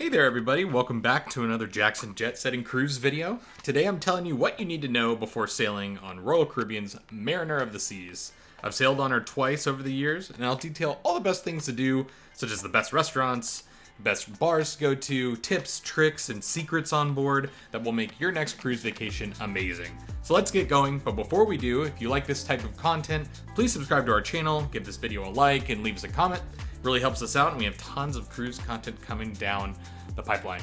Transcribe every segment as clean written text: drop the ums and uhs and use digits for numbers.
Hey there everybody, welcome back to another Jackson Jetsetting cruise video. Today I'm telling you what you need to know before sailing on Royal Caribbean's Mariner of the Seas. I've sailed on her twice over the years, and I'll detail all the best things to do, such as the best restaurants, best bars to go to, tips, tricks, and secrets on board that will make your next cruise vacation amazing. So let's get going, but before we do, if you like this type of content, please subscribe to our channel, give this video a like, and leave us a comment. Really helps us out, and we have tons of cruise content coming down the pipeline.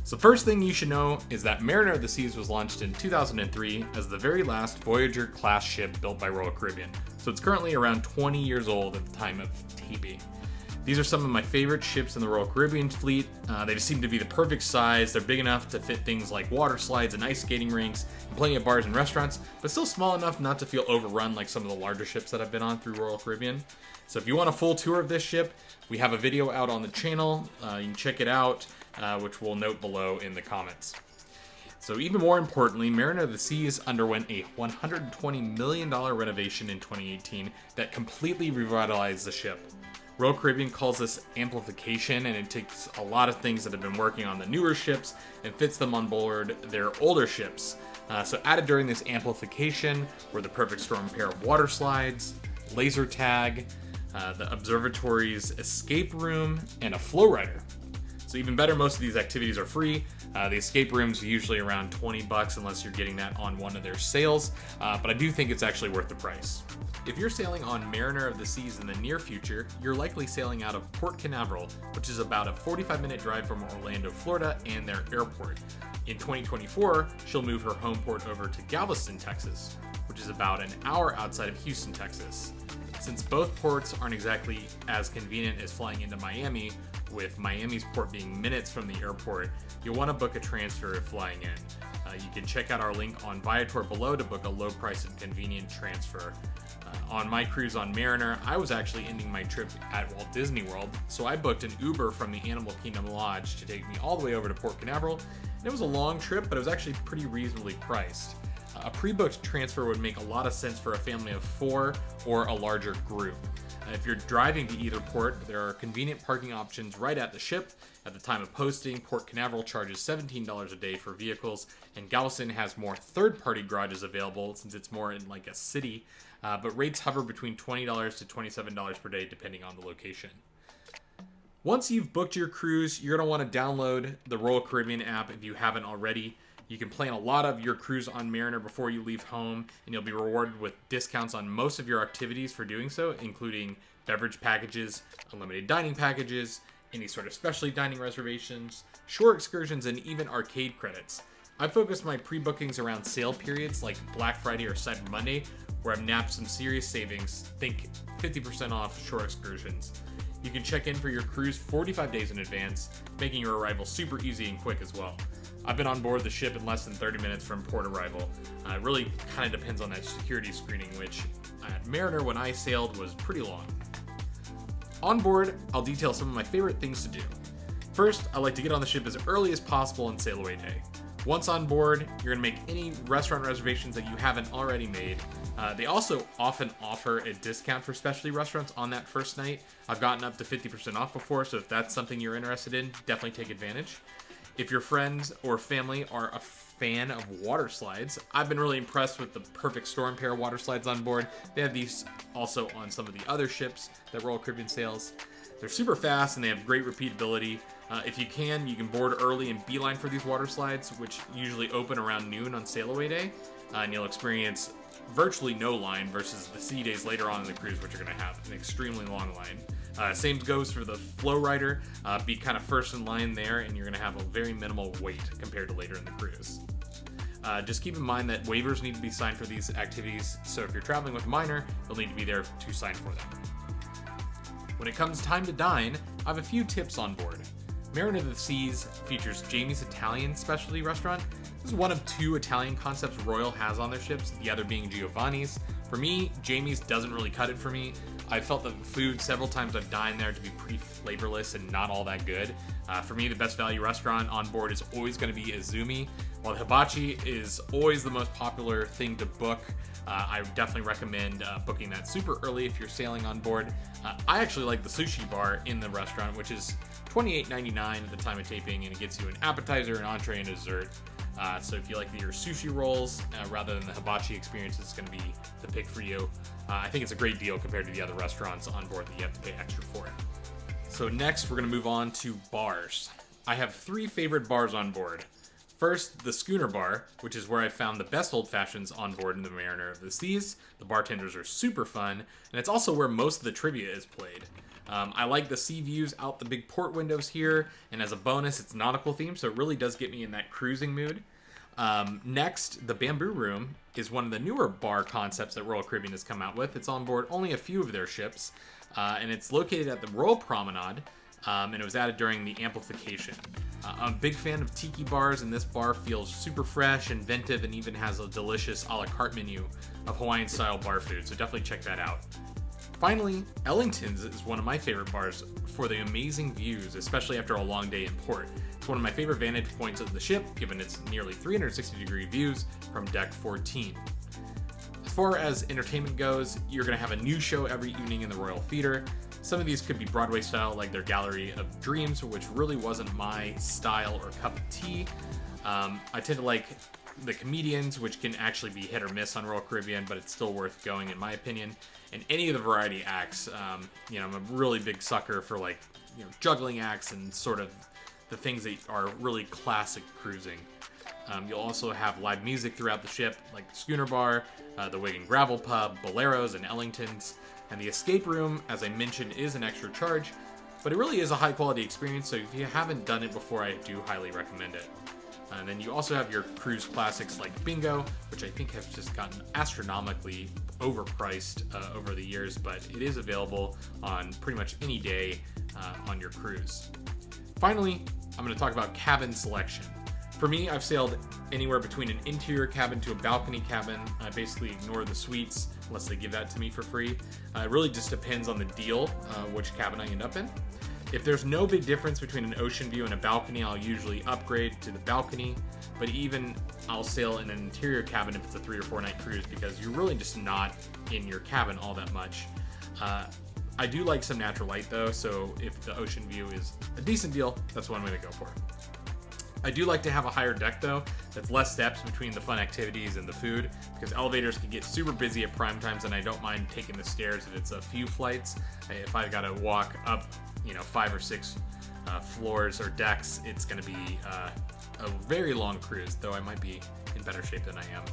So first thing you should know is that Mariner of the Seas was launched in 2003 as the very last Voyager class ship built by Royal Caribbean. So it's currently around 20 years old at the time of taping. These are some of my favorite ships in the Royal Caribbean fleet. They just seem to be the perfect size. They're big enough to fit things like water slides and ice skating rinks, and plenty of bars and restaurants, but still small enough not to feel overrun like some of the larger ships that I've been on through Royal Caribbean. So if you want a full tour of this ship, we have a video out on the channel. You can check it out, which we'll note below in the comments. So even more importantly, Mariner of the Seas underwent a $120 million renovation in 2018 that completely revitalized the ship. Royal Caribbean calls this amplification, and it takes a lot of things that have been working on the newer ships and fits them on board their older ships. So added during this amplification were the perfect storm pair of water slides, laser tag, the observatory's escape room, and a flow rider. So even better, most of these activities are free. The escape rooms are usually around $20 unless you're getting that on one of their sales, but I do think it's actually worth the price. If you're sailing on Mariner of the Seas in the near future, you're likely sailing out of Port Canaveral, which is about a 45-minute drive from Orlando, Florida, and their airport. In 2024, she'll move her home port over to Galveston, Texas, which is about an hour outside of Houston, Texas. Since both ports aren't exactly as convenient as flying into Miami, with Miami's port being minutes from the airport, you'll want to book a transfer if flying in. You can check out our link on Viator below to book a low price and convenient transfer. On my cruise on Mariner, I was actually ending my trip at Walt Disney World, so I booked an Uber from the Animal Kingdom Lodge to take me all the way over to Port Canaveral. And it was a long trip, but it was actually pretty reasonably priced. A pre-booked transfer would make a lot of sense for a family of 4 or a larger group. If you're driving to either port, there are convenient parking options right at the ship. At the time of posting, Port Canaveral charges $17 a day for vehicles, and Galveston has more third-party garages available since it's more in like a city, but rates hover between $20 to $27 per day depending on the location. Once you've booked your cruise, you're going to want to download the Royal Caribbean app if you haven't already. You can plan a lot of your cruise on Mariner before you leave home, and you'll be rewarded with discounts on most of your activities for doing so, including beverage packages, unlimited dining packages, any sort of specialty dining reservations, shore excursions, and even arcade credits. I focused my pre-bookings around sale periods like Black Friday or Cyber Monday, where I've nabbed some serious savings, think 50% off shore excursions. You can check in for your cruise 45 days in advance, making your arrival super easy and quick as well. I've been on board the ship in less than 30 minutes from port arrival. It really kind of depends on that security screening, which at Mariner when I sailed was pretty long. On board, I'll detail some of my favorite things to do. First, I like to get on the ship as early as possible on sail away day. Once on board, you're going to make any restaurant reservations that you haven't already made. They also often offer a discount for specialty restaurants on that first night. I've gotten up to 50% off before, so if that's something you're interested in, definitely take advantage. If your friends or family are a fan of water slides, I've been really impressed with the perfect storm pair of water slides on board. They have these also on some of the other ships that Royal Caribbean sails. They're super fast and they have great repeatability. If you can board early and beeline for these water slides, which usually open around noon on sail away day, and you'll experience virtually no line versus the sea days later on in the cruise, which are going to have an extremely long line. Same goes for the flow rider. Be kind of first in line there, and you're going to have a very minimal wait compared to later in the cruise. Just keep in mind that waivers need to be signed for these activities, so if you're traveling with a minor, you'll need to be there to sign for them. When it comes time to dine, I have a few tips on board. Mariner of the Seas features Jamie's Italian specialty restaurant. This is one of 2 Italian concepts Royal has on their ships, the other being Giovanni's. For me, Jamie's doesn't really cut it for me. I felt the food several times I've dined there to be pretty flavorless and not all that good. For me, the best value restaurant on board is always going to be Izumi. While the hibachi is always the most popular thing to book, I definitely recommend booking that super early if you're sailing on board. I actually like the sushi bar in the restaurant, which is $28.99 at the time of taping, and it gets you an appetizer, an entree, and a dessert. So if you like your sushi rolls rather than the hibachi experience, it's going to be the pick for you. I think it's a great deal compared to the other restaurants on board that you have to pay extra for. So next, we're going to move on to bars. I have 3 favorite bars on board. First, the Schooner Bar, which is where I found the best old fashions on board in the Mariner of the Seas. The bartenders are super fun, and it's also where most of the trivia is played. I like the sea views out the big port windows here, and as a bonus, it's nautical themed, so it really does get me in that cruising mood. Next, the Bamboo Room is one of the newer bar concepts that Royal Caribbean has come out with. It's on board only a few of their ships, and it's located at the Royal Promenade, and it was added during the amplification. I'm a big fan of tiki bars, and this bar feels super fresh, inventive, and even has a delicious a la carte menu of Hawaiian-style bar food, so definitely check that out. Finally, Ellington's is one of my favorite bars for the amazing views, especially after a long day in port. It's one of my favorite vantage points of the ship, given its nearly 360-degree views from Deck 14. As far as entertainment goes, you're going to have a new show every evening in the Royal Theater. Some of these could be Broadway style, like their Gallery of Dreams, which really wasn't my style or cup of tea. I tend to like the comedians, which can actually be hit or miss on Royal Caribbean, but it's still worth going in my opinion. And any of the variety acts, I'm a really big sucker for juggling acts and sort of the things that are really classic cruising. You'll also have live music throughout the ship, like the Schooner Bar, the Wig and Gravel Pub, Boleros, and Ellington's. And the escape room, as I mentioned, is an extra charge, but it really is a high-quality experience, so if you haven't done it before, I do highly recommend it. And then you also have your cruise classics like Bingo, which I think have just gotten astronomically overpriced over the years, but it is available on pretty much any day on your cruise. Finally, I'm going to talk about cabin selection. For me, I've sailed anywhere between an interior cabin to a balcony cabin. I basically ignore the suites unless they give that to me for free. It really just depends on the deal, which cabin I end up in. If there's no big difference between an ocean view and a balcony, I'll usually upgrade to the balcony. But even I'll sail in an interior cabin if it's a 3 or 4 night cruise, because you're really just not in your cabin all that much. I do like some natural light though, so if the ocean view is a decent deal, that's one way to go for it. I do like to have a higher deck though, that's less steps between the fun activities and the food, because elevators can get super busy at prime times, and I don't mind taking the stairs if it's a few flights. If I've got to walk up 5 or 6 floors or decks, it's going to be a very long cruise, though I might be in better shape than I am.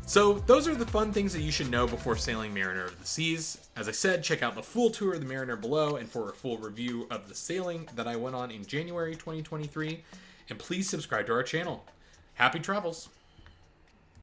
So those are the fun things that you should know before sailing Mariner of the Seas. As I said, check out the full tour of the Mariner below, and for a full review of the sailing that I went on in January 2023. And please subscribe to our channel. Happy travels!